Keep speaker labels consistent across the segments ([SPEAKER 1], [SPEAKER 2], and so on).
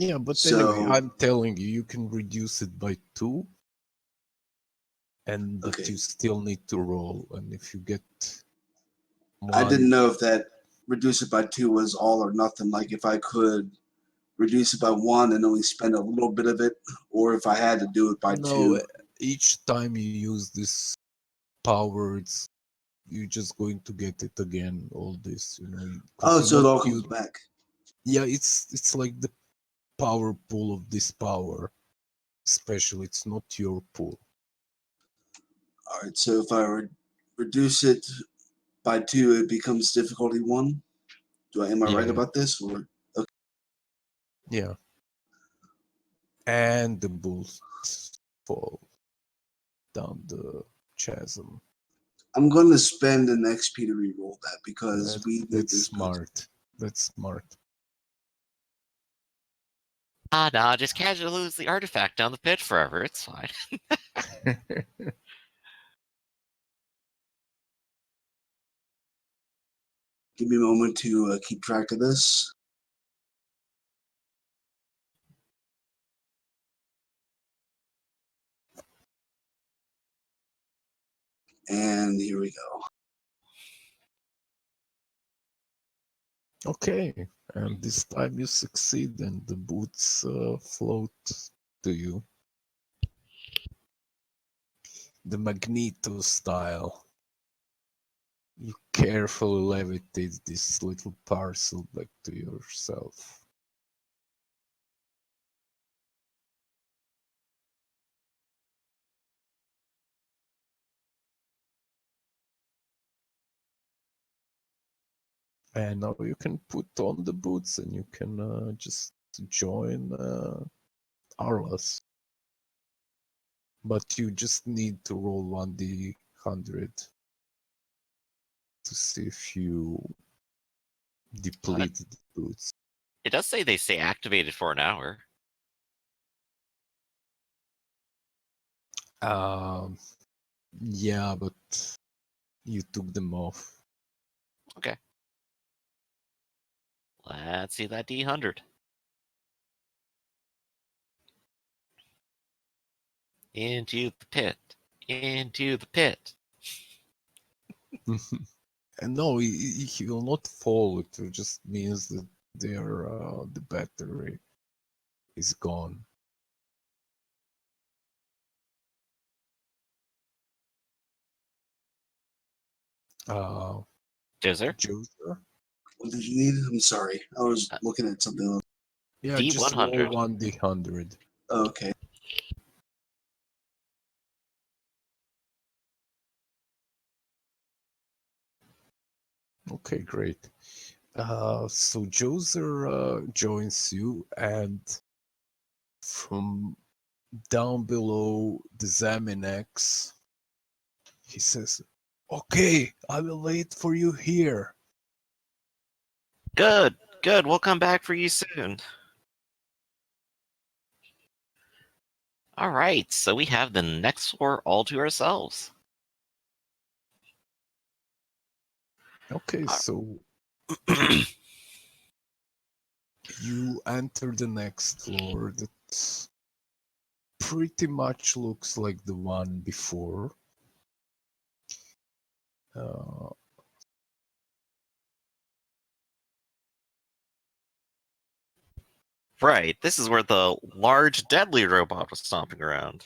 [SPEAKER 1] Yeah, but anyway,
[SPEAKER 2] So
[SPEAKER 1] I'm telling you, you can reduce it by 2, but
[SPEAKER 2] okay,
[SPEAKER 1] you still need to roll. And if you get
[SPEAKER 2] I didn't
[SPEAKER 1] 1,
[SPEAKER 2] know if that reduce it by 2 was all or nothing. Like if I could reduce it by 1 and only spend a little bit of it, or if I had to do it by
[SPEAKER 1] no,
[SPEAKER 2] 2.
[SPEAKER 1] each time you use this power, you're just going to get it again. All this, because
[SPEAKER 2] Oh,
[SPEAKER 1] you
[SPEAKER 2] so it
[SPEAKER 1] not
[SPEAKER 2] all comes
[SPEAKER 1] use.
[SPEAKER 2] back.
[SPEAKER 1] Yeah, it's like the power pool of this power. Especially, it's not your pool.
[SPEAKER 2] All right. So if I reduce it by 2, it becomes difficulty 1. Am I right
[SPEAKER 1] Yeah,
[SPEAKER 2] about this? Or okay.
[SPEAKER 1] yeah. And the bulls fall down the chasm.
[SPEAKER 2] I'm going to spend an XP to reroll that because
[SPEAKER 1] That,
[SPEAKER 2] we need
[SPEAKER 1] that's
[SPEAKER 2] this good.
[SPEAKER 1] smart. That's smart.
[SPEAKER 3] Nah, just casually lose the artifact down the pit forever. It's fine.
[SPEAKER 2] Give me a moment to keep track of this. And here we go.
[SPEAKER 1] Okay, and this time you succeed, and the boots float to you. The Magneto style. You carefully levitate this little parcel back to yourself. And now you can put on the boots and you can just join Arlas. But you just need to roll 1d100 to see if you deplete the boots.
[SPEAKER 3] It does say they stay activated for an hour.
[SPEAKER 1] Yeah, but you took them off.
[SPEAKER 3] Okay. Let's see that D100. Into the pit. Into the pit.
[SPEAKER 1] And no, he will not fall. It just means that the battery is gone.
[SPEAKER 3] Dozer?
[SPEAKER 1] Joser?
[SPEAKER 2] What did you need? I'm sorry. I was looking at something else.
[SPEAKER 1] Yeah, just roll
[SPEAKER 3] D100.
[SPEAKER 1] 1d100.
[SPEAKER 2] Okay.
[SPEAKER 1] Okay, great. So Joser joins you, and from down below the Zaminex, he says, "Okay, I will wait for you here."
[SPEAKER 3] Good. We'll come back for you soon. Alright, so we have the next floor all to ourselves.
[SPEAKER 1] Okay, so you enter the next floor that pretty much looks like the one before.
[SPEAKER 3] Right, this is where the large deadly robot was stomping around.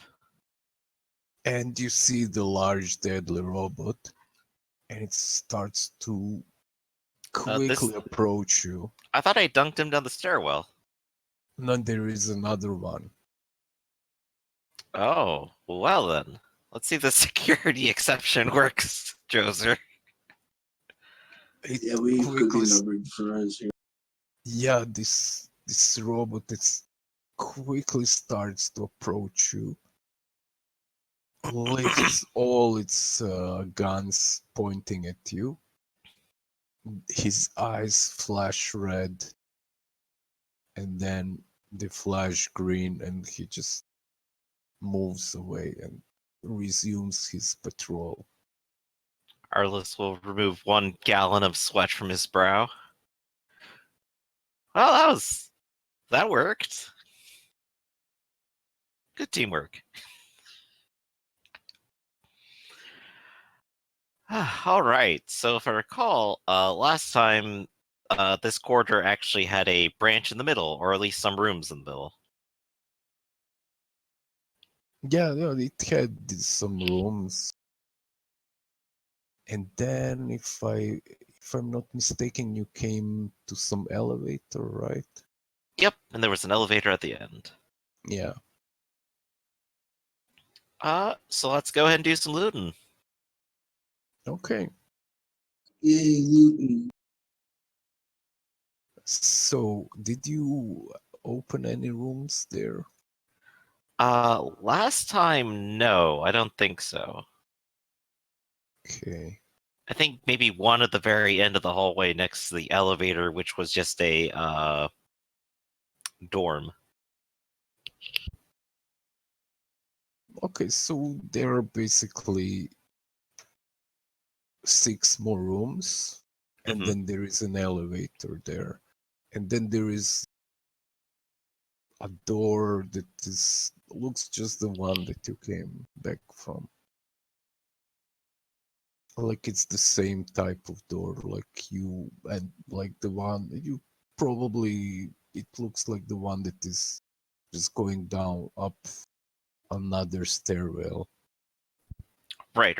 [SPEAKER 1] And you see the large deadly robot, and it starts to quickly approach you.
[SPEAKER 3] I thought I dunked him down the stairwell.
[SPEAKER 1] And then there is another one.
[SPEAKER 3] Oh, well then. Let's see if the security exception works, Joser.
[SPEAKER 2] Yeah, we could be numbered for us here.
[SPEAKER 1] Yeah, this robot quickly starts to approach you. Lifts all its guns pointing at you. His eyes flash red, and then they flash green, and he just moves away and resumes his patrol.
[SPEAKER 3] Arliss will remove 1 gallon of sweat from his brow. Well, that worked. Good teamwork. All right. So if I recall, last time this quarter actually had a branch in the middle, or at least some rooms in the middle.
[SPEAKER 1] Yeah, it had some rooms, and then if I'm not mistaken, you came to some elevator, right?
[SPEAKER 3] Yep, and there was an elevator at the end.
[SPEAKER 1] Yeah.
[SPEAKER 3] So let's go ahead and do some looting.
[SPEAKER 1] Okay.
[SPEAKER 2] Yay, looting.
[SPEAKER 1] So, did you open any rooms there?
[SPEAKER 3] Last time, no, I don't think so.
[SPEAKER 1] Okay.
[SPEAKER 3] I think maybe one at the very end of the hallway next to the elevator, which was just a dorm.
[SPEAKER 1] Okay, so there are basically 6 more rooms, and
[SPEAKER 3] Mhm.
[SPEAKER 1] then there is an elevator there, and then there is a door that looks just the one that you came back from. Like it's the same type of door, like you and like the one you probably it looks like the one that is just going down up another stairwell.
[SPEAKER 3] Right.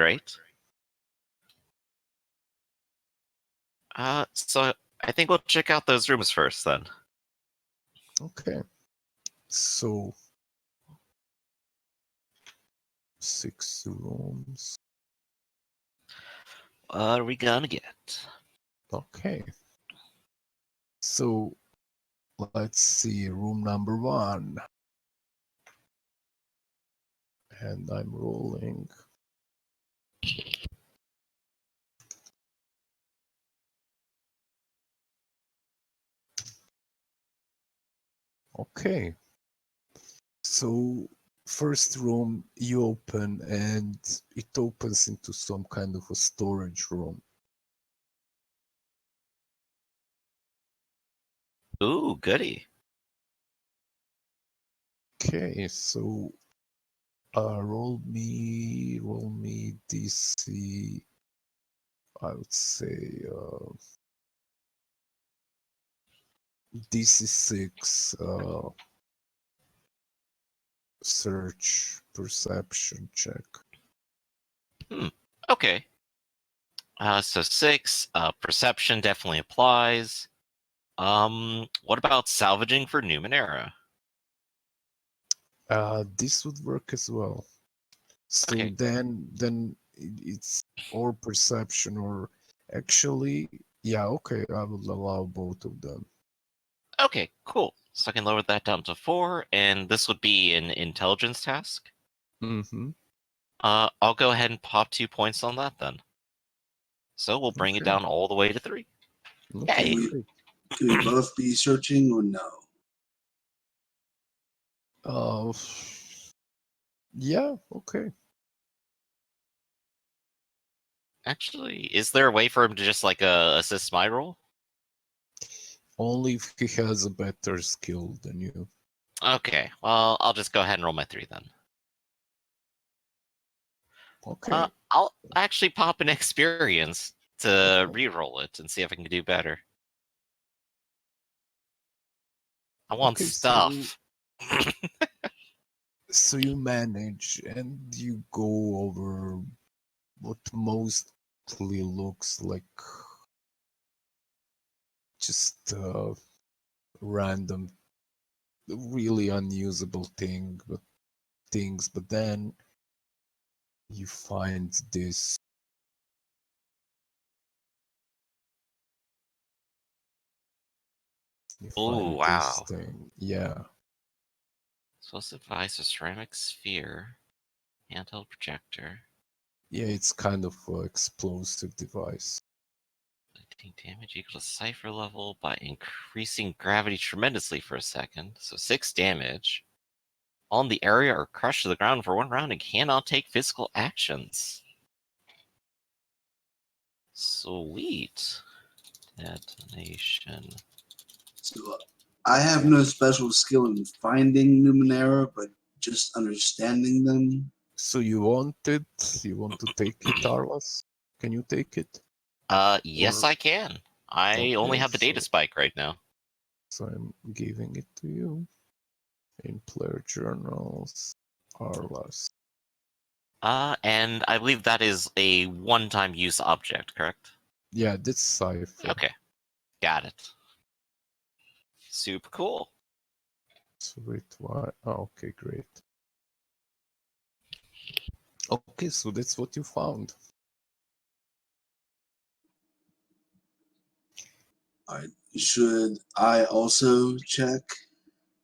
[SPEAKER 3] So I think we'll check out those rooms first then.
[SPEAKER 1] Okay. So 6 rooms.
[SPEAKER 3] What are we gonna get?
[SPEAKER 1] Okay. So let's see room number 1. And I'm rolling. Okay. So first room you open and it opens into some kind of a storage room.
[SPEAKER 3] Ooh, goody.
[SPEAKER 1] Okay, so roll me DC. I would say DC 6 search perception check.
[SPEAKER 3] Okay. So 6, perception definitely applies. What about salvaging for Numenera?
[SPEAKER 1] This would work as well. So
[SPEAKER 3] Okay.
[SPEAKER 1] then it's or perception or actually, yeah, okay, I will allow both of them.
[SPEAKER 3] Okay, cool. So I can lower that down to 4, and this would be an intelligence task.
[SPEAKER 1] Mm-hmm.
[SPEAKER 3] I'll go ahead and pop 2 points on that then. So we'll bring it
[SPEAKER 1] Okay.
[SPEAKER 3] down all the way to 3.
[SPEAKER 1] Okay,
[SPEAKER 3] Yay!
[SPEAKER 1] great.
[SPEAKER 2] Can we both be searching or no?
[SPEAKER 1] Uh, yeah, okay.
[SPEAKER 3] Actually, is there a way for him to just like assist my roll?
[SPEAKER 1] Only if he has a better skill than you.
[SPEAKER 3] Okay, well, I'll just go ahead and roll my 3 then.
[SPEAKER 1] Okay.
[SPEAKER 3] I'll actually pop an experience to re-roll it and see if I can do better. I want
[SPEAKER 1] Okay,
[SPEAKER 3] stuff.
[SPEAKER 1] so you manage and you go over what mostly looks like just random, really unusable things, but then you find this. You
[SPEAKER 3] Oh,
[SPEAKER 1] find this
[SPEAKER 3] wow.
[SPEAKER 1] thing, yeah.
[SPEAKER 3] Explosive device, a ceramic sphere, handheld projector.
[SPEAKER 1] Yeah, it's kind of an explosive device.
[SPEAKER 3] 19 damage equal to cipher level by increasing gravity tremendously for a second. So 6 damage. On the area or crushed to the ground for 1 round and cannot take physical actions. Sweet. Detonation.
[SPEAKER 2] So I have no special skill in finding Numenera, but just understanding them.
[SPEAKER 1] So you want it? You want to take it, Arlas? Can you take it?
[SPEAKER 3] Yes,
[SPEAKER 1] Or
[SPEAKER 3] I can. I only
[SPEAKER 1] okay,
[SPEAKER 3] have the data spike right now.
[SPEAKER 1] so I'm giving it to you in player journals. Arlas.
[SPEAKER 3] And I believe that is a one-time use object, correct?
[SPEAKER 1] Yeah, that's Cypher.
[SPEAKER 3] Okay, got it. Super cool.
[SPEAKER 1] So wait, why? Oh, okay, great. Okay, so that's what you found.
[SPEAKER 2] All right. Should I also check?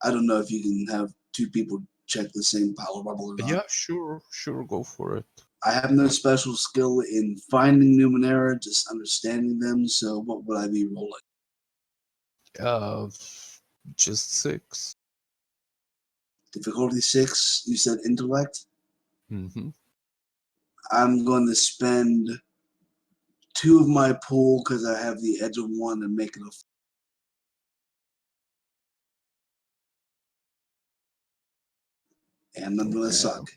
[SPEAKER 2] I don't know if you can have two people check the same pile of rubble or not.
[SPEAKER 1] Yeah, sure, go for it.
[SPEAKER 2] I have no special skill in finding Numenera, just understanding them. So what would I be rolling?
[SPEAKER 1] Uh, just 6.
[SPEAKER 2] Difficulty 6. You said intellect.
[SPEAKER 1] Mm-hmm.
[SPEAKER 2] I'm going to spend 2 of my pool because I have the edge of 1 and make it a. And I'm going to suck.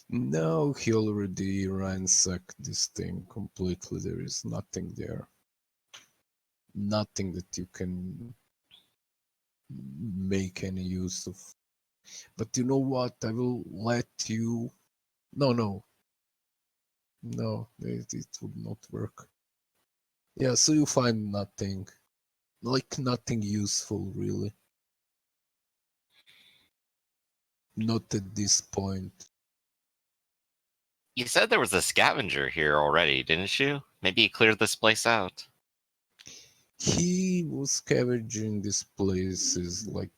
[SPEAKER 1] No, he already ransacked this thing completely. There is nothing there. Nothing that you can make any use of. But you know what? I will let you. No, it would not work. Yeah, so you find nothing. Like nothing useful, really. Not at this point.
[SPEAKER 3] You said there was a scavenger here already, didn't you? Maybe you cleared this place out.
[SPEAKER 1] He was scavenging these places like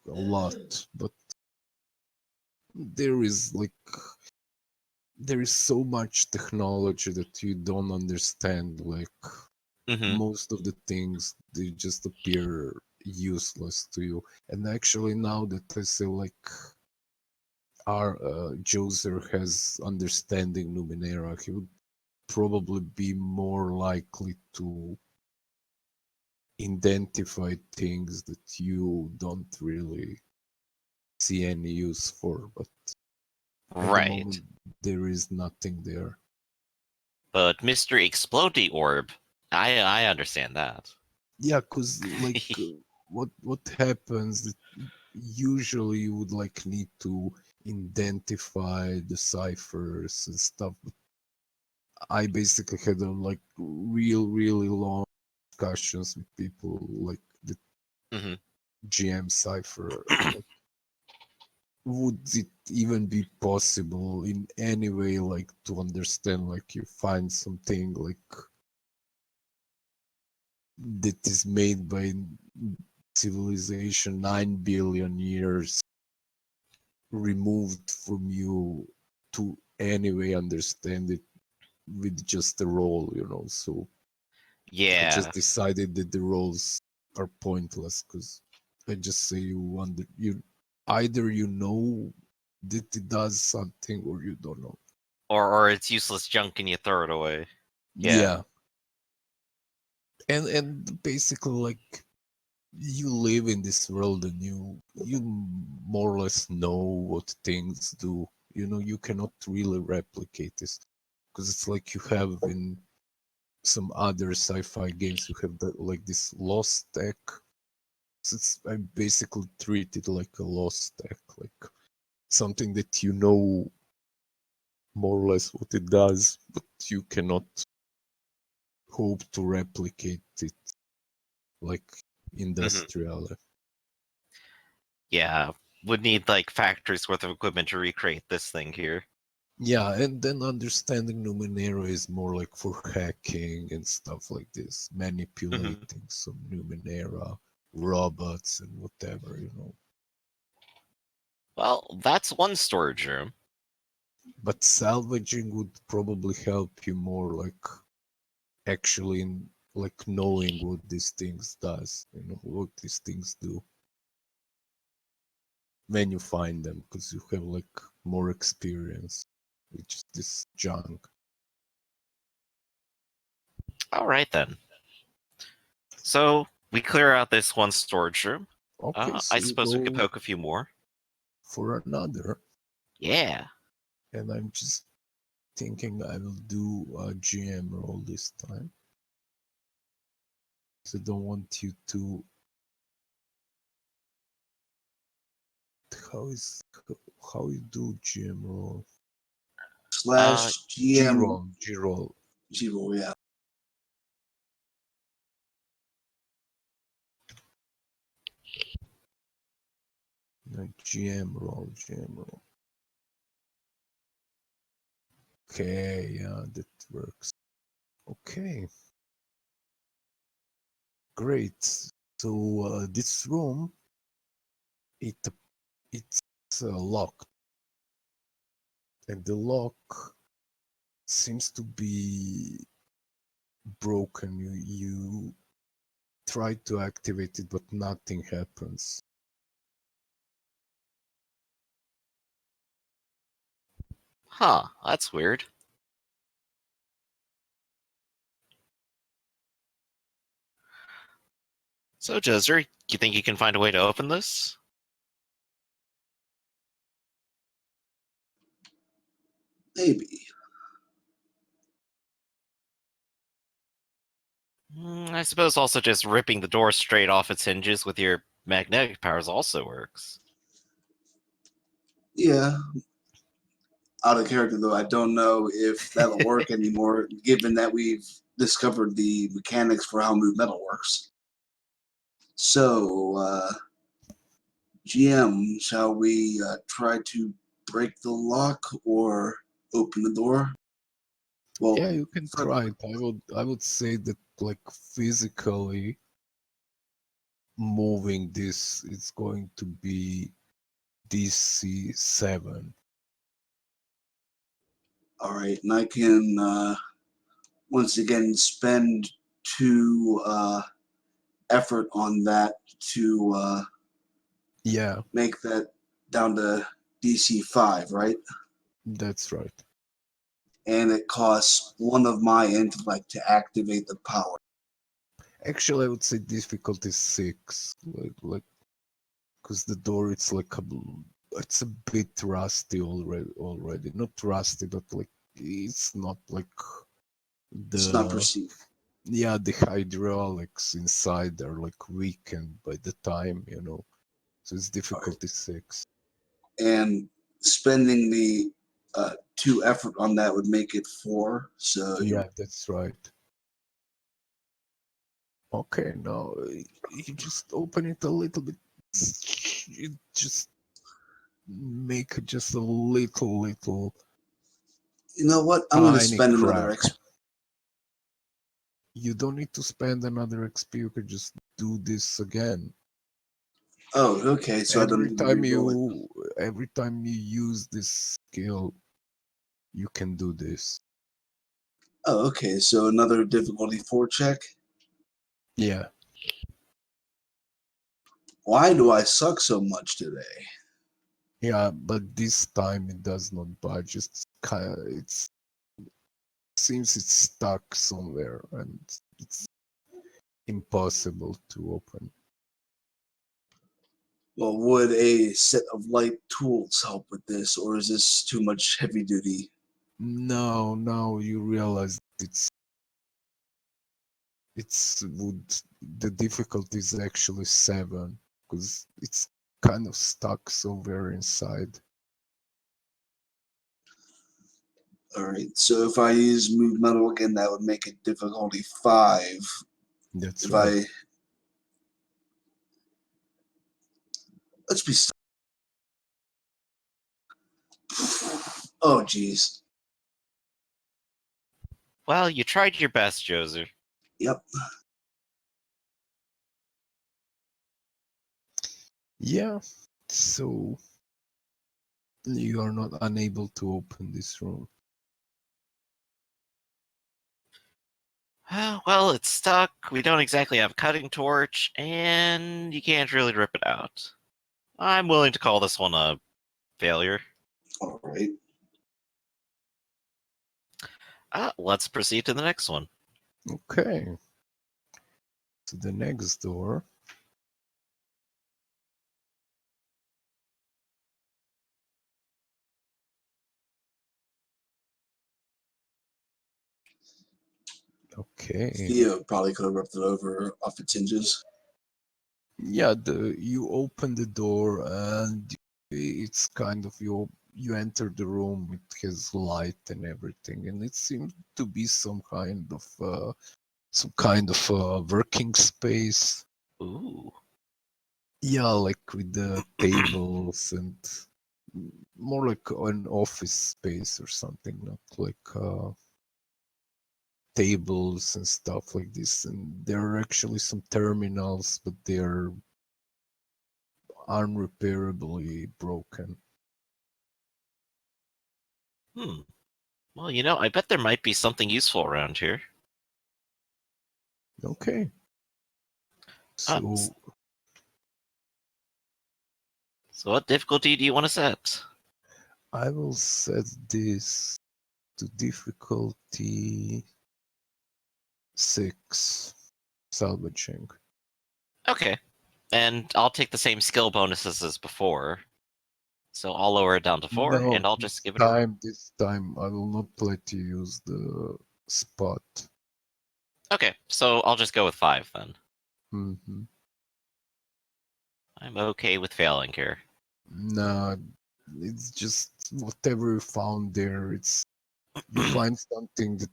[SPEAKER 1] a lot, but there is so much technology that you don't understand. Like
[SPEAKER 3] Mm-hmm.
[SPEAKER 1] most of the things, they just appear useless to you. And actually, now that I say like our Joser has understanding Numenera, he would probably be more likely to identify things that you don't really see any use for, but at the
[SPEAKER 3] Right.
[SPEAKER 1] moment there is nothing there.
[SPEAKER 3] But Mr. Explodey Orb, I understand that.
[SPEAKER 1] Yeah, because like what happens that usually you would like need to identify the ciphers and stuff, but I basically had a like really long discussions with people like the
[SPEAKER 3] Mm-hmm.
[SPEAKER 1] GM cipher. Like, would it even be possible in any way like to understand, like you find something like that is made by civilization 9 billion years removed from you, to anyway understand it with just a roll, so I just
[SPEAKER 3] Yeah.
[SPEAKER 1] decided that the rolls are pointless, because I just say you either you know that it does something or you don't know.
[SPEAKER 3] Or it's useless junk and you throw it away.
[SPEAKER 1] Yeah. And basically, like, you live in this world and you more or less know what things do. You cannot really replicate this, because it's like you have in some other sci-fi games, you have like this lost tech. So I basically treat it like a lost tech, like something that you know more or less what it does, but you cannot hope to replicate it like industrial.
[SPEAKER 3] Yeah. Would need like factories worth of equipment to recreate this thing here.
[SPEAKER 1] Yeah, and then understanding Numenera is more like for hacking and stuff like this, manipulating some Numenera robots and whatever.
[SPEAKER 3] Well, that's one storage room.
[SPEAKER 1] But salvaging would probably help you more, like actually in like knowing what these things does, what these things do when you find them, because you have like more experience with just this junk.
[SPEAKER 3] All right then. So we clear out this one storage room.
[SPEAKER 1] Okay, so
[SPEAKER 3] I
[SPEAKER 1] you
[SPEAKER 3] suppose we could
[SPEAKER 1] go
[SPEAKER 3] poke a few more.
[SPEAKER 1] for another,
[SPEAKER 3] Yeah.
[SPEAKER 1] and I'm just thinking I will do a GM roll this time. So I don't want you to. How you do GM roll?
[SPEAKER 2] /
[SPEAKER 1] G
[SPEAKER 2] GM
[SPEAKER 1] roll, G roll.
[SPEAKER 2] G-roll, yeah.
[SPEAKER 1] No, GM roll, GM roll. Okay, yeah, that works. Okay. Great. So this room, it's locked, and the lock seems to be broken. You try to activate it, but nothing happens.
[SPEAKER 3] Huh, that's weird. So, Joser, you think you can find a way to open this?
[SPEAKER 2] Maybe.
[SPEAKER 3] I suppose also just ripping the door straight off its hinges with your magnetic powers also works.
[SPEAKER 2] Yeah. Out of character, though, I don't know if that'll work anymore, given that we've discovered the mechanics for how move metal works. So, GM, shall we try to break the lock or open the door? Well,
[SPEAKER 1] Yeah, you can try it. I would say that like physically moving this, it's going to be DC 7.
[SPEAKER 2] all right, and I can once again spend 2 effort on that to
[SPEAKER 1] Yeah,
[SPEAKER 2] make that down to DC 5, right?
[SPEAKER 1] that's right.
[SPEAKER 2] And it costs 1 of my intellect to activate the power.
[SPEAKER 1] Actually, I would say difficulty 6, like, because the door it's a bit rusty already. Not rusty, but like it's not like
[SPEAKER 2] It's not
[SPEAKER 1] the
[SPEAKER 2] perceived.
[SPEAKER 1] the hydraulics inside are like weakened by the time, So it's
[SPEAKER 2] All right.
[SPEAKER 1] difficulty 6.
[SPEAKER 2] And spending the 2 effort on that would make it 4. So
[SPEAKER 1] Yeah, that's right. Okay, now you just open it a little bit. You just make it just a little
[SPEAKER 2] you know what? I'm going to
[SPEAKER 1] tiny
[SPEAKER 2] spend another
[SPEAKER 1] crack.
[SPEAKER 2] XP.
[SPEAKER 1] You don't need to spend another XP. You can just do this again.
[SPEAKER 2] Oh, okay. So I don't
[SPEAKER 1] Every
[SPEAKER 2] need to
[SPEAKER 1] time
[SPEAKER 2] reroll it.
[SPEAKER 1] every time you use this skill, you can do this.
[SPEAKER 2] Oh, okay. So another difficulty 4 check.
[SPEAKER 1] Yeah.
[SPEAKER 2] Why do I suck so much today?
[SPEAKER 1] Yeah, but this time it does not budge. It seems it's stuck somewhere and it's impossible to open.
[SPEAKER 2] Well, would a set of light tools help with this, or is this too much heavy duty?
[SPEAKER 1] No, now you realize the difficulty is actually 7 because it's kind of stuck somewhere inside.
[SPEAKER 2] All right. So if I use move metal again, that would make it difficulty 5.
[SPEAKER 1] That's
[SPEAKER 2] If
[SPEAKER 1] right.
[SPEAKER 2] I let's be. Oh, geez.
[SPEAKER 3] Well, you tried your best, Joser.
[SPEAKER 2] Yep.
[SPEAKER 1] Yeah. So you are not unable to open this room.
[SPEAKER 3] Well, it's stuck. We don't exactly have a cutting torch, and you can't really rip it out. I'm willing to call this one a failure.
[SPEAKER 2] All right.
[SPEAKER 3] Let's proceed to the next one.
[SPEAKER 1] Okay. to the next door. Okay.
[SPEAKER 2] Theo probably could have ripped it over off its hinges.
[SPEAKER 1] Yeah, you open the door and it's kind of you enter the room. It has light and everything, and it seems to be some kind of working space.
[SPEAKER 3] Ooh.
[SPEAKER 1] Yeah, like with the tables and more like an office space or something, not like tables and stuff like this. And there are actually some terminals, but they're unrepairably broken.
[SPEAKER 3] Well, I bet there might be something useful around here.
[SPEAKER 1] Okay. So
[SPEAKER 3] So what difficulty do you want to set?
[SPEAKER 1] I will set this to difficulty 6, salvaging.
[SPEAKER 3] Okay. And I'll take the same skill bonuses as before. So I'll lower it down to 4,
[SPEAKER 1] No,
[SPEAKER 3] and I'll just give it a...
[SPEAKER 1] This time I will not let you use the spot.
[SPEAKER 3] Okay, so I'll just go with 5 then.
[SPEAKER 1] Mm-hmm.
[SPEAKER 3] I'm okay with failing here.
[SPEAKER 1] Nah, it's just whatever you found there. You find something that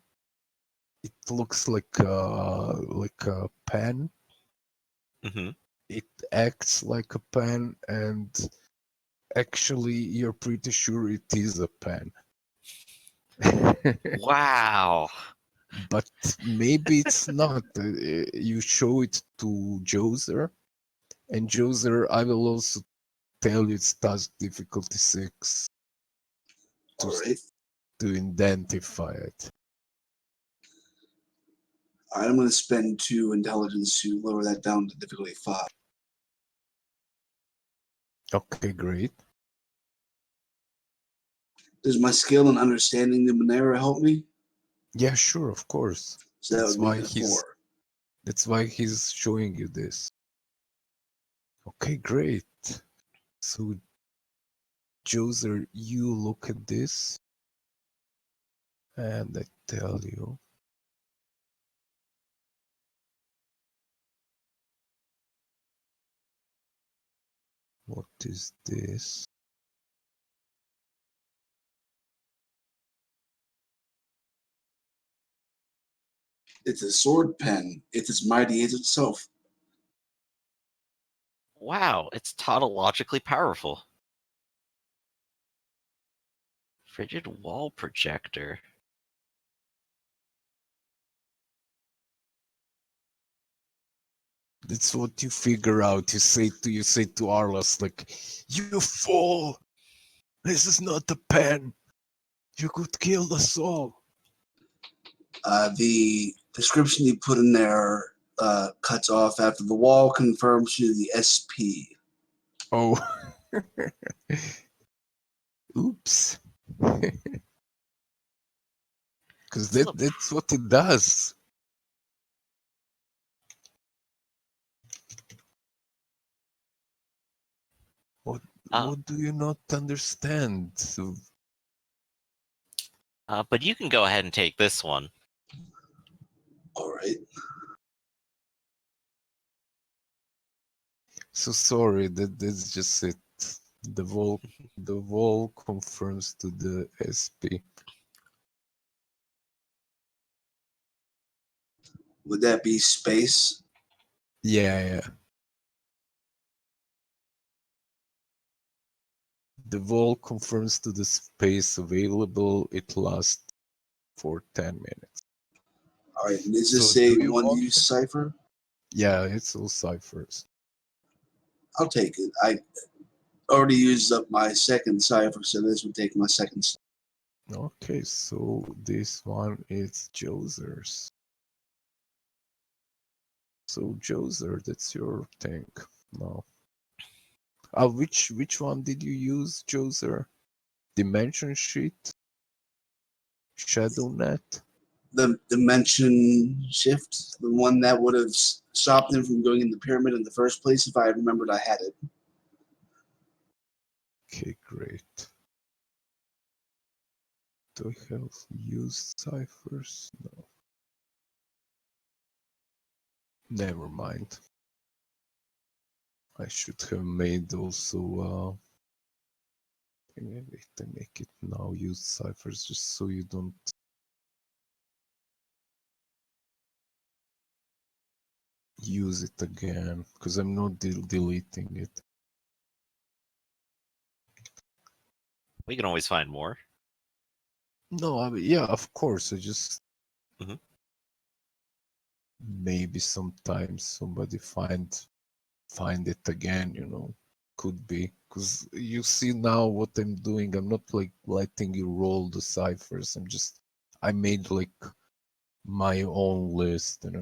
[SPEAKER 1] it looks like a pen.
[SPEAKER 3] Mm-hmm.
[SPEAKER 1] It acts like a pen, and actually, you're pretty sure it is a pen.
[SPEAKER 3] Wow.
[SPEAKER 1] But maybe it's not. You show it to Joser, and Joser, I will also tell you it's task difficulty 6
[SPEAKER 2] All right.
[SPEAKER 1] to identify it.
[SPEAKER 2] I'm going to spend 2 intelligence to lower that down to difficulty 5.
[SPEAKER 1] Okay, great.
[SPEAKER 2] Does my skill in understanding Numenera help me?
[SPEAKER 1] Yeah, sure, of course.
[SPEAKER 2] So that would make it a 4.
[SPEAKER 1] That's why he's showing you this. Okay, great. So, Joser, you look at this, and I tell you. What is this?
[SPEAKER 2] It's a sword pen. It's as mighty as itself.
[SPEAKER 3] Wow, it's tautologically powerful. Frigid wall projector.
[SPEAKER 1] That's what you figure out. You say to Arlas, like, you fool! This is not a pen. You could kill us all.
[SPEAKER 2] The description you put in there cuts off after the wall confirms you the SP.
[SPEAKER 1] Oh. Oops. Because that's what it does. What do you not understand?
[SPEAKER 3] But you can go ahead and take this one.
[SPEAKER 2] All right.
[SPEAKER 1] So sorry, that's just it. The wall confirms to the SP.
[SPEAKER 2] Would that be space?
[SPEAKER 1] Yeah. The wall confirms to the space available. It lasts for 10 minutes.
[SPEAKER 2] All right. And is this
[SPEAKER 1] So
[SPEAKER 2] a
[SPEAKER 1] do you want
[SPEAKER 2] one-use cipher?
[SPEAKER 1] Yeah, it's all ciphers.
[SPEAKER 2] I'll take it. I already used up my second cipher, so this would take my second.
[SPEAKER 1] Okay, so this one is Joser's. So Joser, that's your thing. No. Which one did you use, Joser? Dimension sheet? Shadow net?
[SPEAKER 2] The dimension shift, the one that would have stop them from going in the pyramid in the first place if I remembered I had it.
[SPEAKER 1] Okay, great. Do I have used ciphers? No. Never mind. I should have made also. Wait, I make it now. Use ciphers just so you don't. Use it again because I'm not deleting it.
[SPEAKER 3] We can always find more.
[SPEAKER 1] No, I mean, yeah, of course. I just
[SPEAKER 3] Mhm.
[SPEAKER 1] maybe sometimes somebody find it again. Could be because you see now what I'm doing. I'm not like letting you roll the ciphers. I made like my own list, and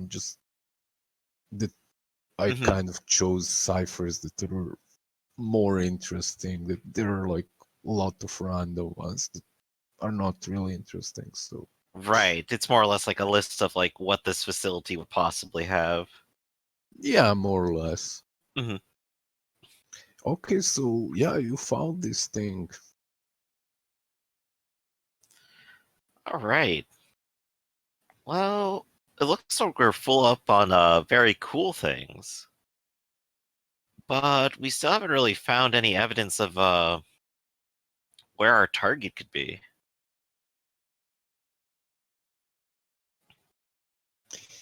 [SPEAKER 1] I
[SPEAKER 3] Mhm.
[SPEAKER 1] kind of chose ciphers that are more interesting. That there are like a lot of random ones that are not really interesting. So
[SPEAKER 3] Right. It's more or less like a list of like what this facility would possibly have.
[SPEAKER 1] yeah, more or less.
[SPEAKER 3] Mhm.
[SPEAKER 1] Okay, so yeah, you found this thing.
[SPEAKER 3] All right. Well, it looks like we're full up on very cool things, but we still haven't really found any evidence of where our target could be.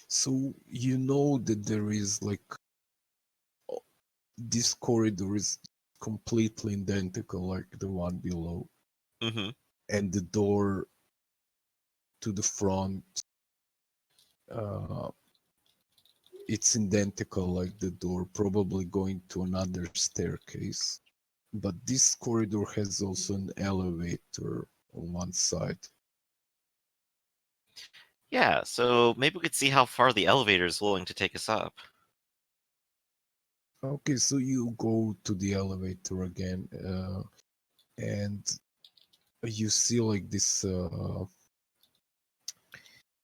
[SPEAKER 1] So you know that there is like this corridor is completely identical like the one below,
[SPEAKER 3] Mm-hmm.
[SPEAKER 1] and the door to the front, uh, it's identical like the door, probably going to another staircase. But this corridor has also an elevator on one side.
[SPEAKER 3] Yeah, so maybe we could see how far the elevator is willing to take us up.
[SPEAKER 1] Okay, so you go to the elevator again, and you see like this.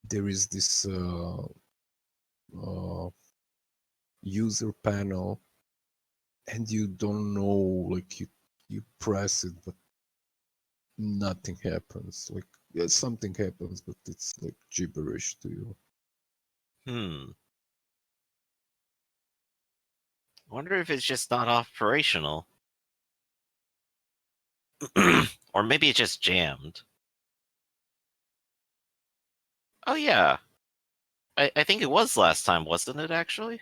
[SPEAKER 1] There is this uh, user panel, and you don't know. Like you press it, but nothing happens. Like yeah, something happens, but it's like gibberish to you.
[SPEAKER 3] Hmm. I wonder if it's just not operational. Or maybe it just jammed. Oh yeah. I think it was last time, wasn't it actually?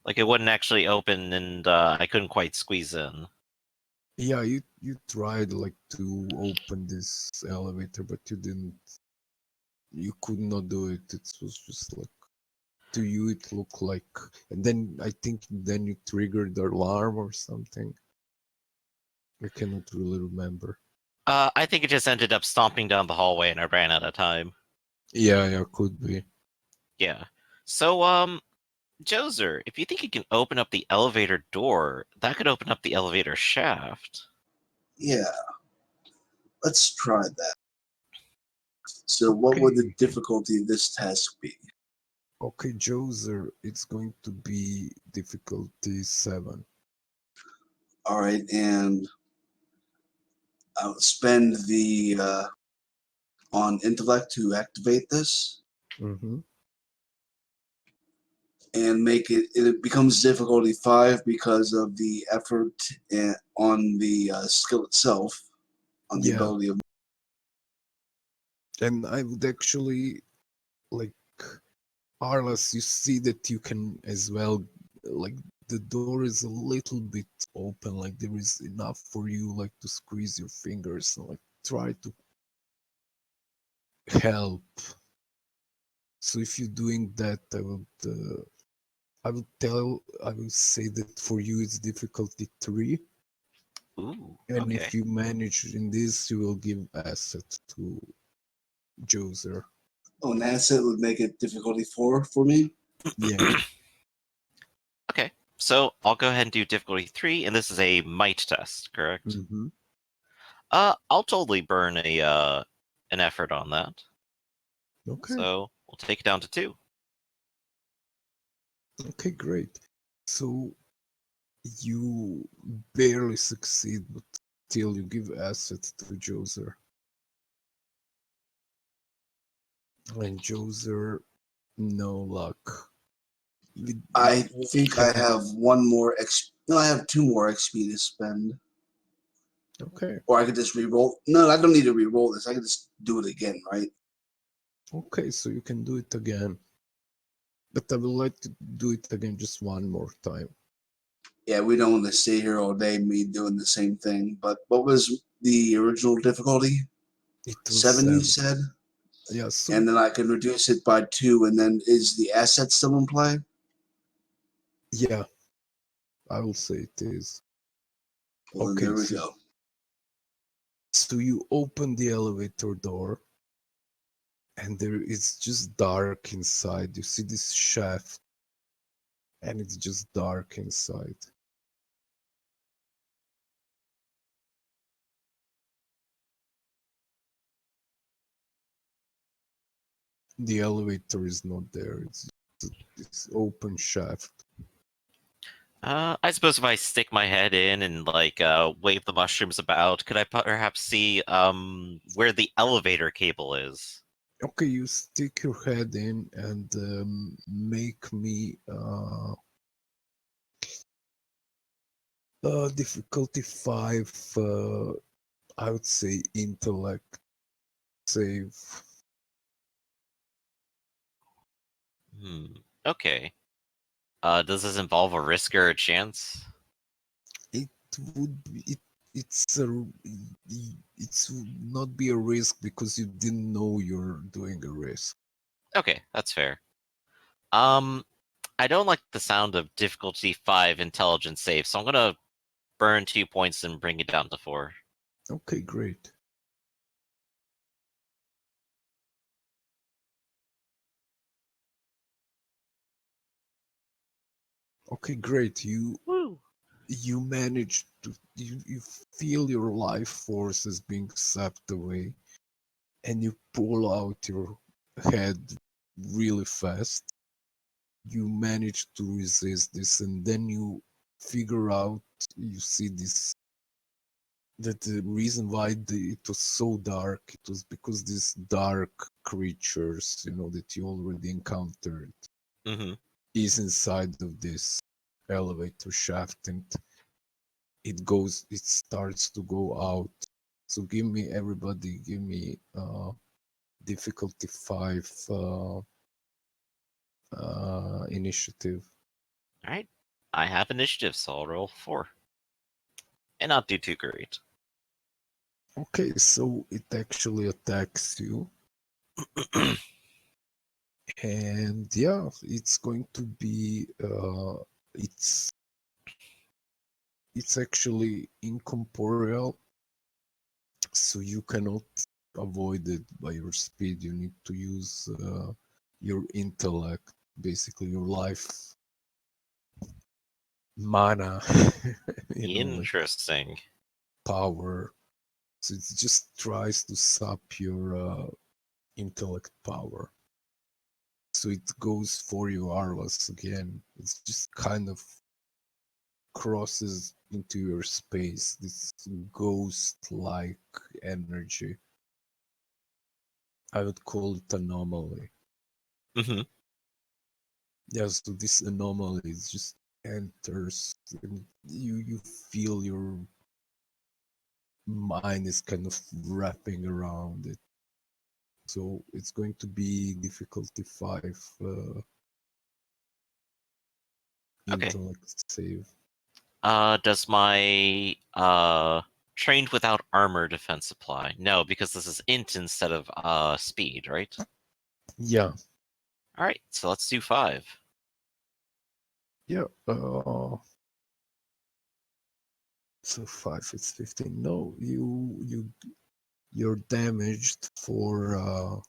[SPEAKER 3] Like it wouldn't actually open and I couldn't quite squeeze in.
[SPEAKER 1] Yeah, you tried like to open this elevator, but you didn't. You could not do it. It was just like to you it looked like, and then I think then you triggered the alarm or something. I cannot really remember.
[SPEAKER 3] I think it just ended up stomping down the hallway and I ran out of time.
[SPEAKER 1] Yeah, could be.
[SPEAKER 3] Yeah. So, Joser, if you think you can open up the elevator door, that could open up the elevator shaft.
[SPEAKER 2] Yeah, let's try that. So what would the
[SPEAKER 1] Okay.
[SPEAKER 2] difficulty of this task be?
[SPEAKER 1] Okay, Joser, it's going to be difficulty 7.
[SPEAKER 2] All right, and I'll spend the on intellect to activate this
[SPEAKER 1] Mm-hmm.
[SPEAKER 2] and make it becomes difficulty 5 because of the effort on the skill itself, on the
[SPEAKER 1] Yeah,
[SPEAKER 2] ability of.
[SPEAKER 1] and I would actually like Arlas, you see that you can as well, like the door is a little bit open, like there is enough for you like to squeeze your fingers and like try to help. So if you're doing that, I would say that for you it's difficulty 3,
[SPEAKER 3] Ooh,
[SPEAKER 1] and
[SPEAKER 3] okay.
[SPEAKER 1] if you manage in this, you will give asset to Joser.
[SPEAKER 2] Oh, an asset would make it difficulty 4 for me.
[SPEAKER 1] Yeah.
[SPEAKER 3] Okay, so I'll go ahead and do difficulty 3, and this is a might test, correct?
[SPEAKER 1] Mm-hmm.
[SPEAKER 3] I'll totally burn an effort on that.
[SPEAKER 1] Okay.
[SPEAKER 3] So we'll take it down to 2.
[SPEAKER 1] Okay, great. So you barely succeed, but still you give assets to Joser. And Joser, no luck.
[SPEAKER 2] I
[SPEAKER 1] You
[SPEAKER 2] think I have one more No, I have 2 more XP to spend.
[SPEAKER 1] Okay,
[SPEAKER 2] Or I could just re-roll. No, I don't need to re-roll this. I can just do it again, right?
[SPEAKER 1] okay, so you can do it again. But I would like to do it again just one more time.
[SPEAKER 2] Yeah, we don't want to sit here all day me doing the same thing. But what was the original difficulty?
[SPEAKER 1] It was
[SPEAKER 2] 7, you
[SPEAKER 1] 7.
[SPEAKER 2] said?
[SPEAKER 1] Yeah, so
[SPEAKER 2] And then I can reduce it by 2, and then is the asset still in play?
[SPEAKER 1] yeah, I will say it is.
[SPEAKER 2] Well, then
[SPEAKER 1] Okay,
[SPEAKER 2] there we go.
[SPEAKER 1] so you open the elevator door and there is just dark inside. You see this shaft and it's just dark inside. The elevator is not there. It's this open shaft.
[SPEAKER 3] I suppose if I stick my head in and like wave the mushrooms about, could I perhaps see where the elevator cable is?
[SPEAKER 1] Okay, you stick your head in and make me difficulty 5. I would say intellect save.
[SPEAKER 3] Okay. Does this involve a risk or a chance?
[SPEAKER 1] It would be it's not be a risk because you didn't know you're doing a risk.
[SPEAKER 3] Okay, that's fair. Um, I don't like the sound of difficulty 5 intelligence save, so I'm gonna burn 2 points and bring it down to 4.
[SPEAKER 1] Okay, great. Okay, great.
[SPEAKER 3] Woo!
[SPEAKER 1] You manage to you feel your life force is being sapped away and you pull out your head really fast. You manage to resist this and then you figure out, you see this, that the reason why it was so dark, it was because these dark creatures, that you already encountered,
[SPEAKER 3] Mm-hmm.
[SPEAKER 1] is inside of this elevator shaft, and it starts to go out. So everybody give me difficulty 5 initiative.
[SPEAKER 3] All right. I have initiative, so I'll roll 4. And not do too great.
[SPEAKER 1] Okay, so it actually attacks you. And yeah, it's going to be it's actually incorporeal, so you cannot avoid it by your speed. You need to use your intellect, basically your life mana, like
[SPEAKER 3] Interesting.
[SPEAKER 1] power. So it just tries to sap your intellect power. So it goes for you, Arlas, again. It's just kind of crosses into your space, this ghost-like energy. I would call it anomaly.
[SPEAKER 3] Mm-hmm.
[SPEAKER 1] Yeah, so this anomaly just enters and you feel your mind is kind of wrapping around it. So it's going to be difficulty 5
[SPEAKER 3] Okay.
[SPEAKER 1] intellect save.
[SPEAKER 3] Does my trained without armor defense apply? No, because this is int instead of speed, right?
[SPEAKER 1] Yeah,
[SPEAKER 3] All right, so let's do 5.
[SPEAKER 1] yeah. So 5 is 15. No, you're damaged for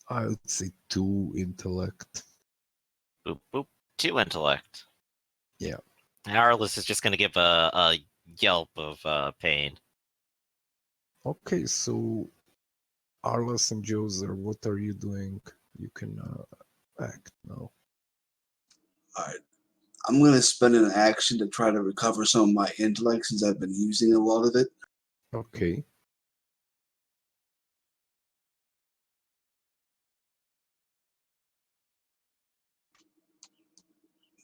[SPEAKER 1] I would say 2 intellect.
[SPEAKER 3] Boop boop. 2 intellect.
[SPEAKER 1] Yeah.
[SPEAKER 3] Arliss is just gonna give a yelp of pain.
[SPEAKER 1] Okay, so Arlas and Joser, what are you doing? You can act now.
[SPEAKER 2] Alright. I'm going to spend an action to try to recover some of my intellect since I've been using a lot of it.
[SPEAKER 1] Okay.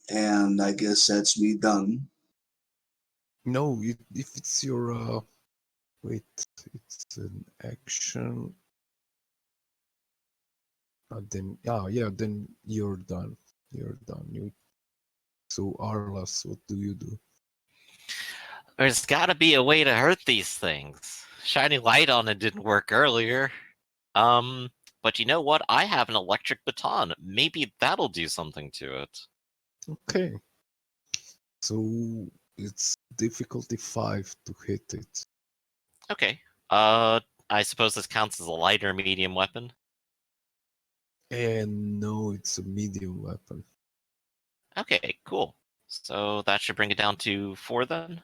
[SPEAKER 2] And I guess that's me done.
[SPEAKER 1] No, if it's your wait, it's an action. Then then you're done. You're done. So Arlas, what do you do?
[SPEAKER 3] There's gotta be a way to hurt these things. Shining light on it didn't work earlier. But you know what? I have an electric baton. Maybe that'll do something to it.
[SPEAKER 1] Okay. So it's difficulty 5 to hit it.
[SPEAKER 3] Okay. I suppose this counts as a light or medium weapon.
[SPEAKER 1] And no, it's a medium weapon.
[SPEAKER 3] Okay, cool. So that should bring it down to 4 then?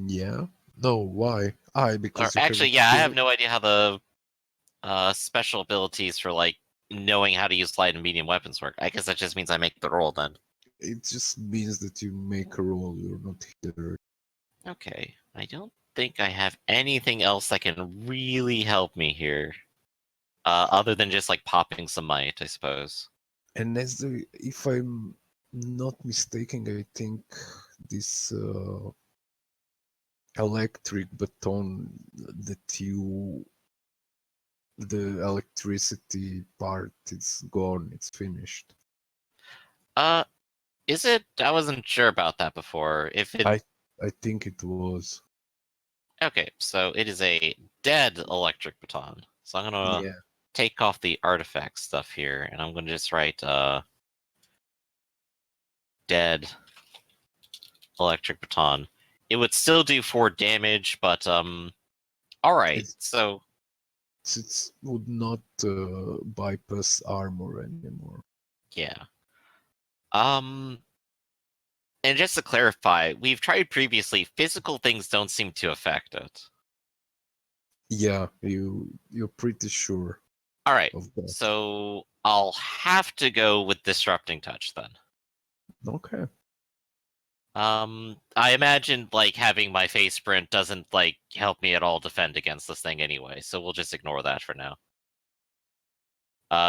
[SPEAKER 1] Yeah. No, why?
[SPEAKER 3] Or
[SPEAKER 1] Because you have
[SPEAKER 3] actually,
[SPEAKER 1] a
[SPEAKER 3] yeah, I have
[SPEAKER 1] skill.
[SPEAKER 3] no idea how the special abilities for like knowing how to use light and medium weapons work. I guess that just means I make the roll then.
[SPEAKER 1] It just means that you make a roll. You're not here.
[SPEAKER 3] Okay, I don't think I have anything else that can really help me here. Other than just like popping some might, I suppose.
[SPEAKER 1] And if I'm not mistaken, I think this electric baton that the electricity part is gone. It's finished.
[SPEAKER 3] Uh, is it? I wasn't sure about that before. If it,
[SPEAKER 1] I think it was.
[SPEAKER 3] okay, so it is a dead electric baton. So I'm gonna
[SPEAKER 1] Yeah.
[SPEAKER 3] take off the artifact stuff here, and I'm gonna just write dead electric baton. It would still do 4 damage, but all right. So
[SPEAKER 1] It would not bypass armor anymore.
[SPEAKER 3] yeah. And just to clarify, we've tried previously. Physical things don't seem to affect it.
[SPEAKER 1] Yeah, you're pretty sure
[SPEAKER 3] All right.
[SPEAKER 1] of that.
[SPEAKER 3] So I'll have to go with disrupting touch then.
[SPEAKER 1] Okay.
[SPEAKER 3] I imagine like having my face sprint doesn't like help me at all defend against this thing anyway, so we'll just ignore that for now.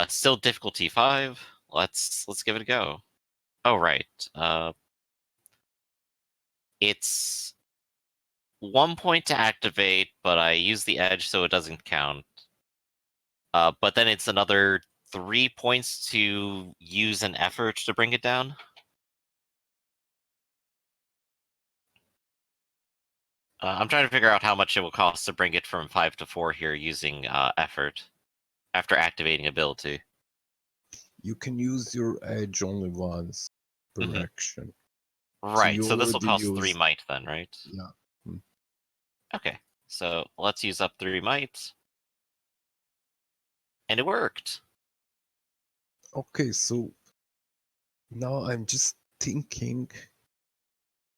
[SPEAKER 3] Still difficulty 5. Let's give it a go. Oh right. It's 1 point to activate, but I use the edge so it doesn't count. But then it's another 3 points to use an effort to bring it down. I'm trying to figure out how much it will cost to bring it from 5 to 4 here using effort after activating ability.
[SPEAKER 1] You can use your edge only once per
[SPEAKER 3] Mhm.
[SPEAKER 1] action.
[SPEAKER 3] Right,
[SPEAKER 1] you
[SPEAKER 3] so this will
[SPEAKER 1] already
[SPEAKER 3] cost 3
[SPEAKER 1] used.
[SPEAKER 3] might then, right?
[SPEAKER 1] Yeah.
[SPEAKER 3] Okay, so let's use up 3 might. And it worked.
[SPEAKER 1] Okay, so now I'm just thinking,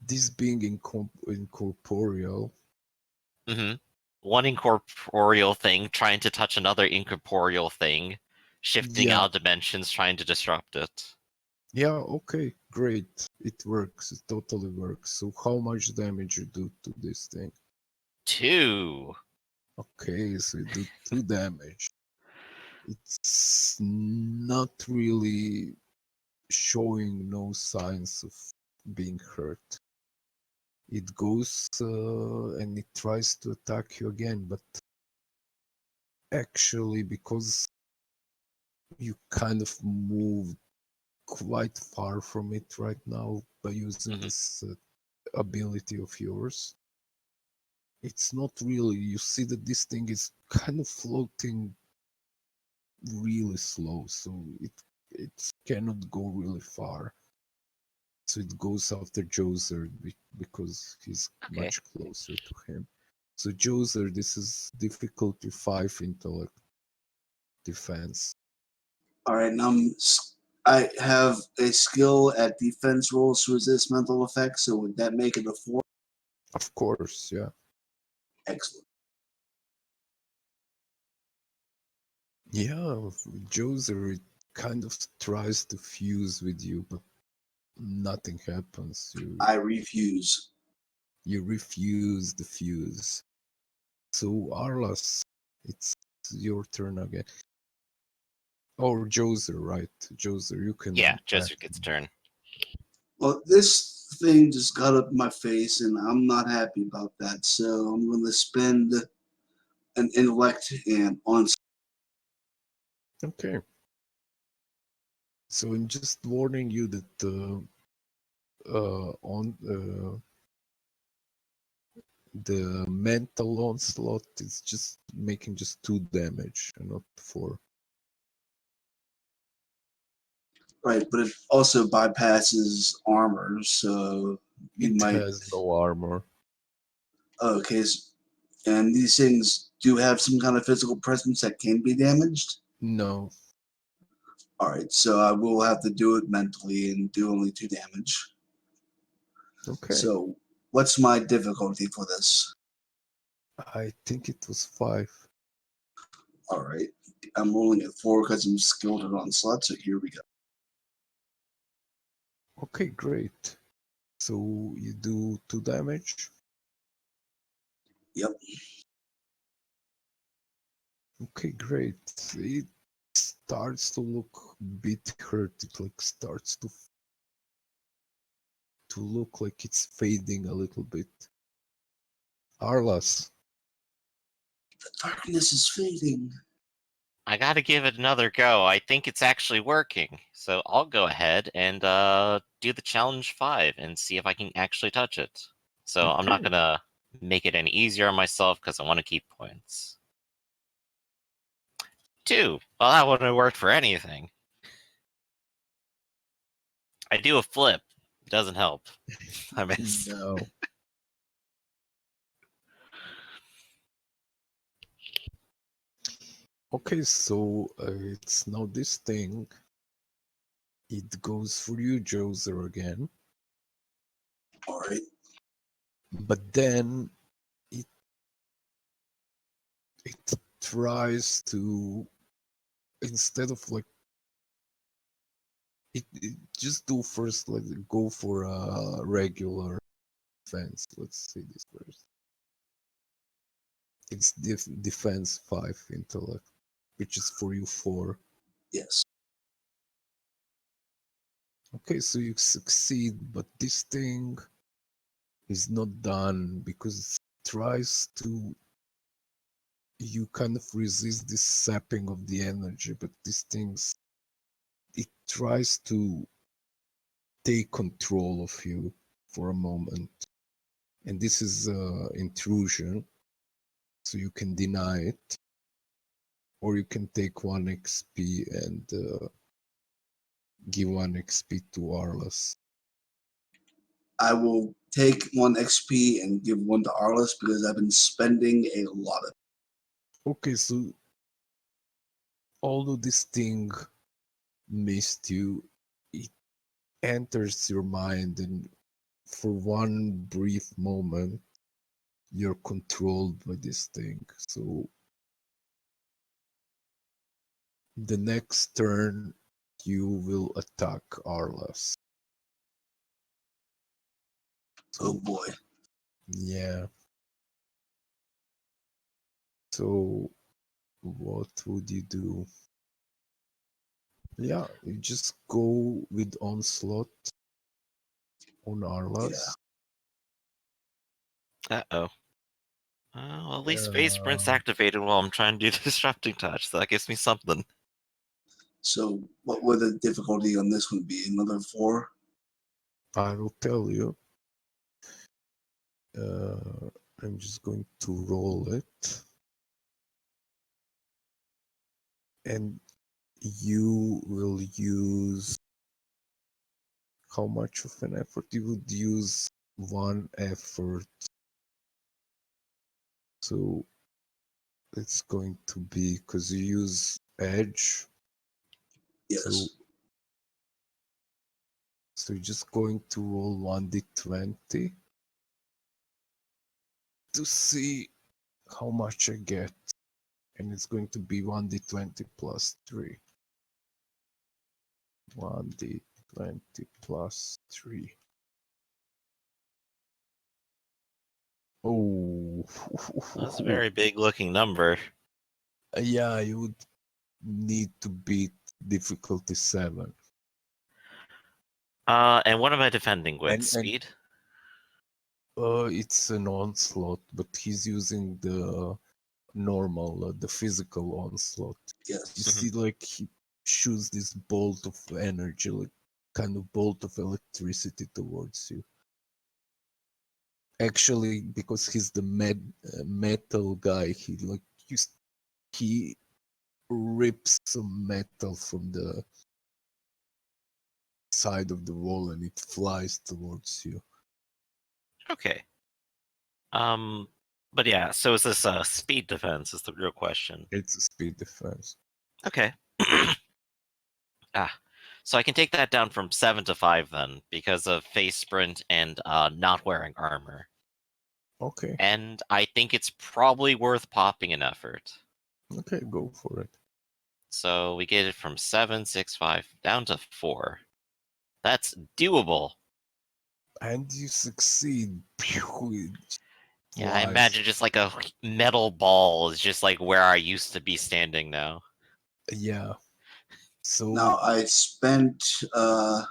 [SPEAKER 1] this being incorporeal.
[SPEAKER 3] Mm-hmm. One incorporeal thing trying to touch another incorporeal thing, shifting
[SPEAKER 1] Yeah.
[SPEAKER 3] out dimensions, trying to disrupt it.
[SPEAKER 1] Yeah, okay, great. It works. It totally works. So how much damage you do to this thing?
[SPEAKER 3] 2.
[SPEAKER 1] Okay, so you do 2 damage. It's not really showing no signs of being hurt. It goes and it tries to attack you again, but actually, because you kind of moved quite far from it right now by using this ability of yours, it's not really. You see that this thing is kind of floating really slow, so it cannot go really far. So it goes after Joser because he's
[SPEAKER 3] Okay.
[SPEAKER 1] much closer to him. So Joser, this is difficulty 5 intellect defense.
[SPEAKER 2] All right, now I have a skill at defense rolls to resist mental effects, so would that make it a 4?
[SPEAKER 1] Of course, yeah.
[SPEAKER 2] Excellent.
[SPEAKER 1] Yeah, Joser, kind of tries to fuse with you, but nothing happens.
[SPEAKER 2] I refuse.
[SPEAKER 1] You refuse the fuse. So Arlas, it's your turn again. Or Joser, right? Joser, you can.
[SPEAKER 3] Yeah, Joseph gets a turn.
[SPEAKER 2] Well, this thing just got up in my face, and I'm not happy about that. So I'm going to spend an intellect and on.
[SPEAKER 1] Okay. So I'm just warning you that on the mental onslaught is just making just 2 damage and not 4.
[SPEAKER 2] Right, but it also bypasses armor, so you
[SPEAKER 1] It
[SPEAKER 2] might.
[SPEAKER 1] has no armor.
[SPEAKER 2] Okay, and these things do have some kind of physical presence that can be damaged.
[SPEAKER 1] No.
[SPEAKER 2] All right, so I will have to do it mentally and do only 2 damage.
[SPEAKER 1] Okay.
[SPEAKER 2] So, what's my difficulty for this?
[SPEAKER 1] I think it was 5.
[SPEAKER 2] All right, I'm rolling at 4 because I'm skilled at onslaught. So here we go.
[SPEAKER 1] Okay, great. So you do 2 damage.
[SPEAKER 2] Yep.
[SPEAKER 1] Okay, great. It starts to look a bit hurt. It like starts to look like it's fading a little bit. Arlas.
[SPEAKER 2] The darkness is fading.
[SPEAKER 3] I gotta give it another go. I think it's actually working. So I'll go ahead and do the challenge 5 and see if I can actually touch it. So I'm not
[SPEAKER 1] Okay.
[SPEAKER 3] gonna make it any easier on myself because I want to keep points. 2. Well, that wouldn't have worked for anything. I do a flip. It doesn't help. I miss.
[SPEAKER 1] No. Okay, so it's now this thing. It goes for you, Joser, again.
[SPEAKER 2] All right.
[SPEAKER 1] But then it tries to, instead of like it just do first, like go for a regular defense. Let's see this first. It's defense 5 intellect, which is for you 4.
[SPEAKER 2] Yes.
[SPEAKER 1] Okay, so you succeed, but this thing is not done because it tries to. You kind of resist this sapping of the energy, but this thing's. It tries to take control of you for a moment. And this is intrusion, so you can deny it, or you can take 1 XP and give 1 XP to Arlas.
[SPEAKER 2] I will take 1 XP and give 1 to Arliss because I've been spending a lot of.
[SPEAKER 1] Okay, so although this thing missed you, it enters your mind, and for one brief moment, you're controlled by this thing. So the next turn, you will attack Arlas.
[SPEAKER 2] Oh
[SPEAKER 1] So,
[SPEAKER 2] boy.
[SPEAKER 1] yeah. So, what would you do? Yeah, you just go with onslaught on Arlas.
[SPEAKER 3] Uh-oh. Well, at least phase sprint's activated while I'm trying to do disrupting touch, so that gives me something.
[SPEAKER 2] So, what would the difficulty on this one be? Another 4?
[SPEAKER 1] I will tell you. I'm just going to roll it. And you will use how much of an effort? You would use 1 effort. So it's going to be because you use edge.
[SPEAKER 2] Yes.
[SPEAKER 1] So you're just going to roll 1d20 to see how much I get. And it's going to be 1d20 plus 3. 1d20 plus 3. Oh,
[SPEAKER 3] That's a very big looking number.
[SPEAKER 1] yeah, you would need to beat difficulty 7.
[SPEAKER 3] And what am I defending with?
[SPEAKER 1] And
[SPEAKER 3] Speed?
[SPEAKER 1] it's an onslaught, but he's using the normal, the physical onslaught.
[SPEAKER 2] Yes.
[SPEAKER 1] You see, like, he shoots this bolt of energy, like kind of bolt of electricity towards you. Actually, because he's the metal guy, he rips some metal from the side of the wall and it flies towards you.
[SPEAKER 3] Okay. But yeah, so is this speed defense is the real question.
[SPEAKER 1] It's a speed defense.
[SPEAKER 3] Okay. So I can take that down from 7 to 5 then, because of face sprint and not wearing armor.
[SPEAKER 1] Okay.
[SPEAKER 3] And I think it's probably worth popping an effort.
[SPEAKER 1] Okay, go for it.
[SPEAKER 3] So we get it from 7, 6, 5, down to 4. That's doable.
[SPEAKER 1] And you succeed. Pew, it
[SPEAKER 3] Yeah, I
[SPEAKER 1] flies.
[SPEAKER 3] imagine just like a metal ball is just like where I used to be standing now.
[SPEAKER 1] Yeah. So
[SPEAKER 2] Now I spent part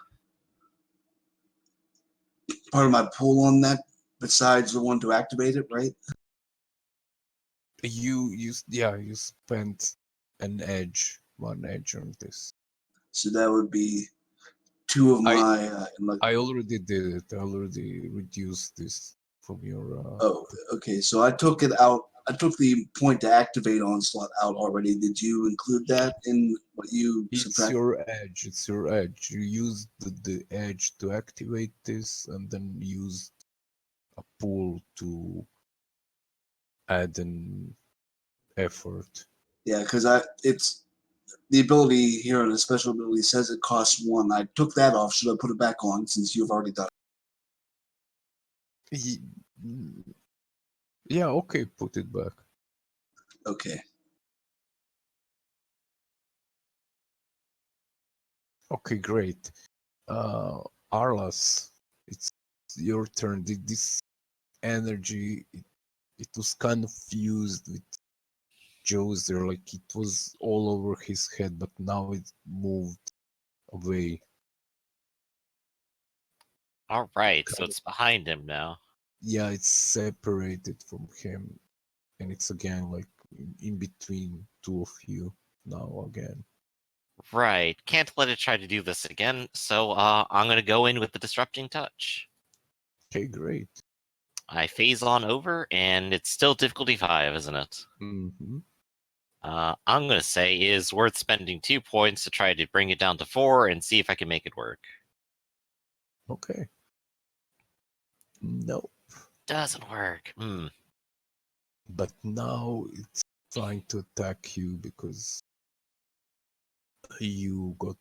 [SPEAKER 2] of my pool on that, besides the one to activate it, right?
[SPEAKER 1] you spent one edge on this.
[SPEAKER 2] So that would be 2 of my.
[SPEAKER 1] I already did it. I already reduced this from your.
[SPEAKER 2] Oh, okay. So I took it out. I took the point to activate onslaught out already. Did you include that in what you
[SPEAKER 1] It's
[SPEAKER 2] subtracted?
[SPEAKER 1] your edge. It's your edge. You use the edge to activate this, and then use a pool to add an effort.
[SPEAKER 2] Yeah, because it's the ability here, and the special ability says it costs 1. I took that off. Should I put it back on since you've already done
[SPEAKER 1] Ye- mm, Yeah, okay, put it back.
[SPEAKER 2] it? Okay.
[SPEAKER 1] Okay, great. Arlas, it's your turn. This energy, it was kind of fused with Joser, like it was all over his head, but now it moved away.
[SPEAKER 3] All right, so
[SPEAKER 1] Kind
[SPEAKER 3] it's behind him now.
[SPEAKER 1] Yeah, it's separated from him, and it's again like in between two of you now again.
[SPEAKER 3] Right, can't let it try to do this again, so I'm gonna go in with the disrupting touch.
[SPEAKER 1] Okay, great.
[SPEAKER 3] I phase on over, and it's still difficulty 5, isn't it?
[SPEAKER 1] Mm-hmm.
[SPEAKER 3] I'm gonna say is worth spending 2 points to try to bring it down to 4 and see if I can make it work.
[SPEAKER 1] Okay. No,
[SPEAKER 3] Doesn't work.
[SPEAKER 1] but now it's trying to attack you because you got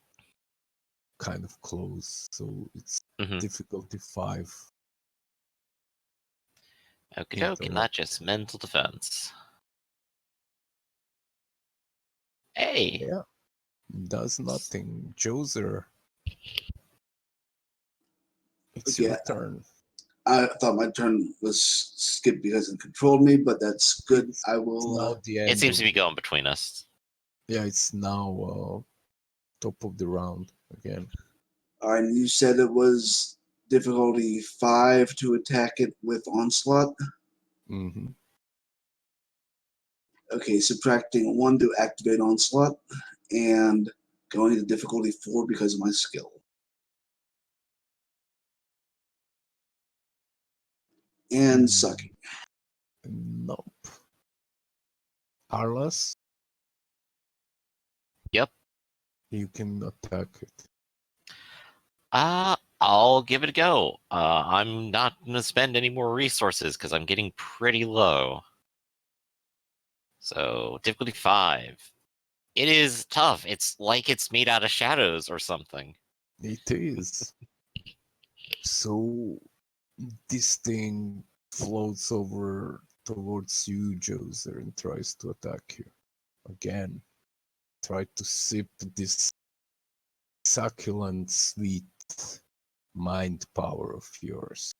[SPEAKER 1] kind of close, so it's
[SPEAKER 3] Mm-hmm.
[SPEAKER 1] difficulty 5.
[SPEAKER 3] Okie doke, and
[SPEAKER 1] Interact.
[SPEAKER 3] not just mental defense. Hey!
[SPEAKER 1] Yeah, does nothing. Joser, it's
[SPEAKER 2] Okay.
[SPEAKER 1] your turn.
[SPEAKER 2] I thought my turn was skipped because it controlled me, but that's good.
[SPEAKER 1] It's
[SPEAKER 2] I will.
[SPEAKER 1] now the end.
[SPEAKER 3] It seems to
[SPEAKER 1] of-
[SPEAKER 3] be going between us.
[SPEAKER 1] Yeah, it's now top of the round again.
[SPEAKER 2] All right. You said it was difficulty 5 to attack it with onslaught.
[SPEAKER 1] Mm-hmm.
[SPEAKER 2] Okay, subtracting 1 to activate onslaught, and going to difficulty 4 because of my skill. And sucking.
[SPEAKER 1] Nope. Arlas,
[SPEAKER 3] Yep.
[SPEAKER 1] you can attack it.
[SPEAKER 3] I'll give it a go. I'm not gonna spend any more resources because I'm getting pretty low. So, difficulty 5. It is tough. It's like it's made out of shadows or something.
[SPEAKER 1] It is. So this thing floats over towards you, Joser, and tries to attack you. Again. Try to sip this succulent, sweet mind power of yours.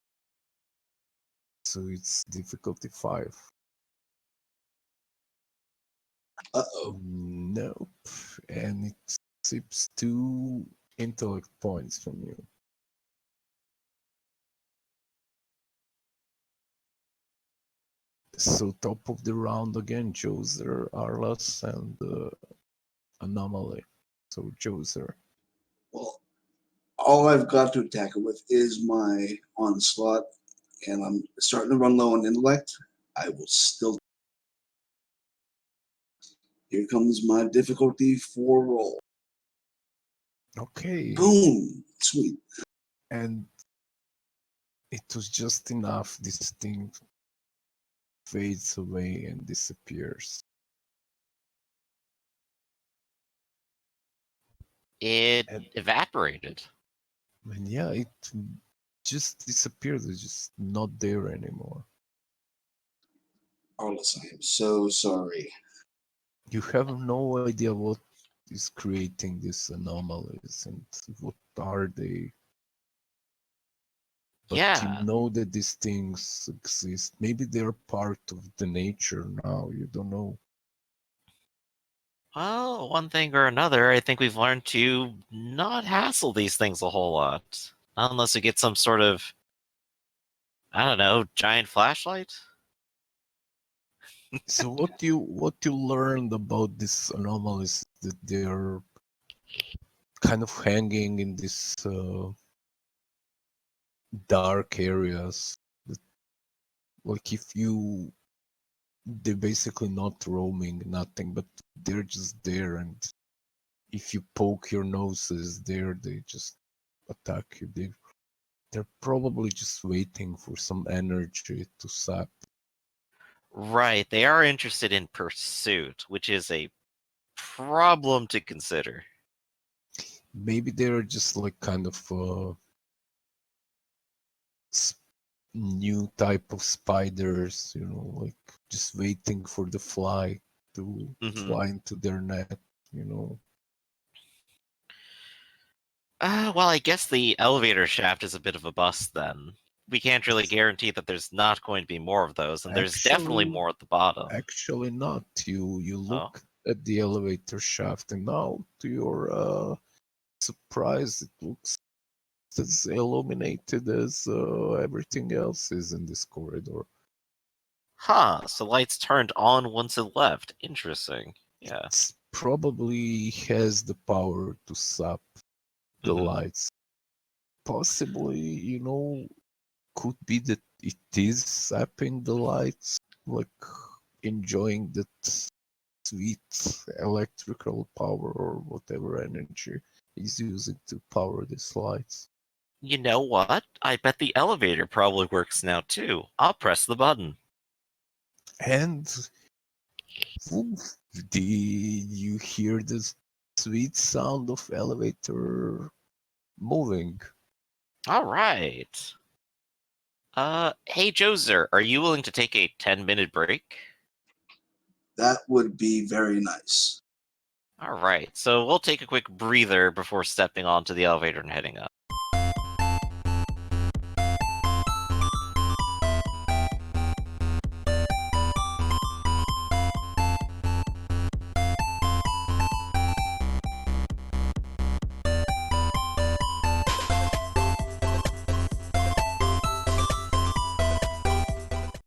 [SPEAKER 1] So it's difficulty 5.
[SPEAKER 2] Uh-oh.
[SPEAKER 1] Nope. And it sips 2 intellect points from you. So top of the round again, Joser, Arlas, and Anomaly. So Joser.
[SPEAKER 2] Well, all I've got to attack it with is my onslaught, and I'm starting to run low on intellect. I will still. Here comes my difficulty 4 roll.
[SPEAKER 1] Okay.
[SPEAKER 2] Boom! Sweet.
[SPEAKER 1] And it was just enough. This thing fades away and disappears.
[SPEAKER 3] It
[SPEAKER 1] And-
[SPEAKER 3] evaporated.
[SPEAKER 1] And yeah, it just disappeared. It's just not there anymore.
[SPEAKER 2] Arliss, I am so sorry.
[SPEAKER 1] You have no idea what is creating these anomalies and what are they. But you
[SPEAKER 3] Yeah.
[SPEAKER 1] know that these things exist. Maybe they're part of the nature now. You don't know.
[SPEAKER 3] Well, one thing or another, I think we've learned to not hassle these things a whole lot. Not unless we get some sort of, I don't know, giant flashlight?
[SPEAKER 1] So what you learned about these anomalies, that they're kind of hanging in these dark areas. That, like if you, they're basically not roaming, nothing, but they're just there, and if you poke your noses there, they just attack you. They're probably just waiting for some energy to sap.
[SPEAKER 3] Right, they are interested in pursuit, which is a problem to consider.
[SPEAKER 1] Maybe they're just like kind of new type of spiders, like just waiting for the fly to fly into their net,
[SPEAKER 3] Well, I guess the elevator shaft is a bit of a bust then. We can't really guarantee that there's not going to be more of those, and there's definitely more at the bottom.
[SPEAKER 1] Actually not. You
[SPEAKER 3] Oh.
[SPEAKER 1] look at the elevator shaft, and now to your surprise, it looks as illuminated as everything else is in this corridor.
[SPEAKER 3] Huh, so lights turned on once it left. Interesting. Yeah.
[SPEAKER 1] It probably has the power to sap the lights. Possibly, could be that it is sapping the lights, like enjoying that sweet electrical power or whatever energy he's using to power these lights.
[SPEAKER 3] You know what? I bet the elevator probably works now too. I'll press the button.
[SPEAKER 1] And you hear the sweet sound of elevator moving.
[SPEAKER 3] All right. Hey Joser, are you willing to take a 10-minute break?
[SPEAKER 2] That would be very nice.
[SPEAKER 3] All right, so we'll take a quick breather before stepping onto the elevator and heading up.